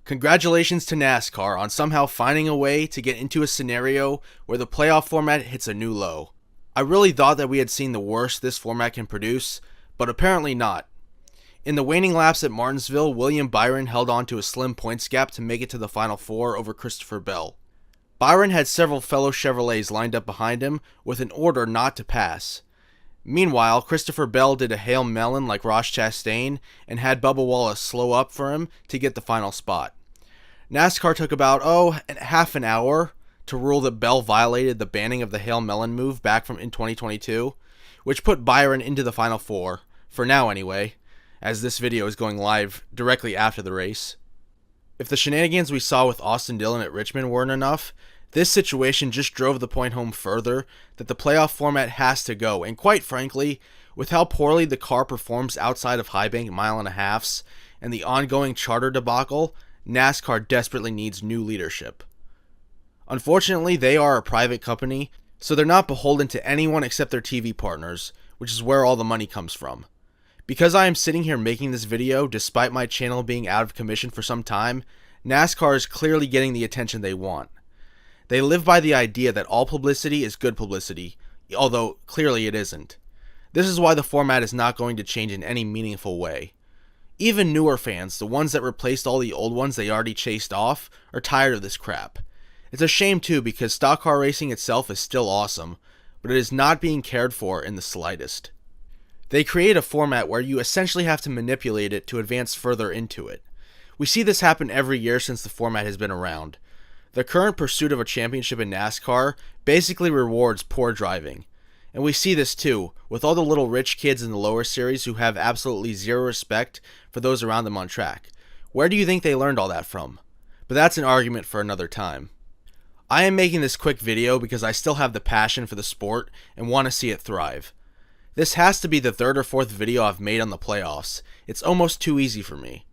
Congratulations to NASCAR on somehow finding a way to get into a scenario where the playoff format hits a new low. I really thought that we had seen the worst this format can produce, but apparently not. In the waning laps at Martinsville, Byron held on to a slim points gap to make it to the Final Four over Christopher Bell. Byron had several fellow Chevrolets lined up behind him with an order not to pass. Meanwhile, Christopher Bell did a Hail Melon like Ross Chastain and had Bubba Wallace slow up for him to get the final spot. NASCAR took about, half an hour to rule that Bell violated the banning of the Hail Melon move back from in 2022, which put Byron into the Final Four, for now anyway, as this video is going live directly after the race. If the shenanigans we saw with Austin Dillon at Richmond weren't enough, this situation just drove the point home further that the playoff format has to go, and quite frankly, with how poorly the car performs outside of high bank mile and a halves and the ongoing charter debacle, NASCAR desperately needs new leadership. Unfortunately, they are a private company, so they're not beholden to anyone except their TV partners, which is where all the money comes from. Because I am sitting here making this video, despite my channel being out of commission for some time, NASCAR is clearly getting the attention they want. They live by the idea that all publicity is good publicity, although clearly it isn't. This is why the format is not going to change in any meaningful way. Even newer fans, the ones that replaced all the old ones they already chased off, are tired of this crap. It's a shame too, because stock car racing itself is still awesome, but it is not being cared for in the slightest. They create a format where you essentially have to manipulate it to advance further into it. We see this happen every year since the format has been around. The current pursuit of a championship in NASCAR basically rewards poor driving. And we see this too, with all the little rich kids in the lower series who have absolutely zero respect for those around them on track. Where do you think they learned all that from? But that's an argument for another time. I am making this quick video because I still have the passion for the sport and want to see it thrive. This has to be the third or fourth video I've made on the playoffs. It's almost too easy for me.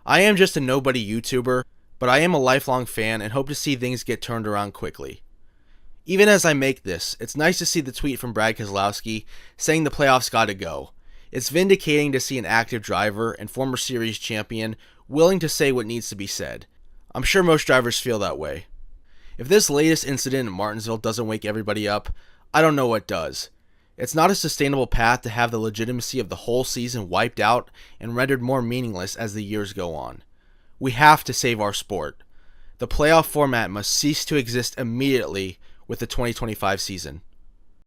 I am just a nobody YouTuber, but I am a lifelong fan and hope to see things get turned around quickly. Even as I make this, it's nice to see the tweet from Brad Keselowski saying the playoffs gotta go. It's vindicating to see an active driver and former series champion willing to say what needs to be said. I'm sure most drivers feel that way. If this latest incident in Martinsville doesn't wake everybody up, I don't know what does. It's not a sustainable path to have the legitimacy of the whole season wiped out and rendered more meaningless as the years go on. We have to save our sport. The playoff format must cease to exist immediately with the 2025 season.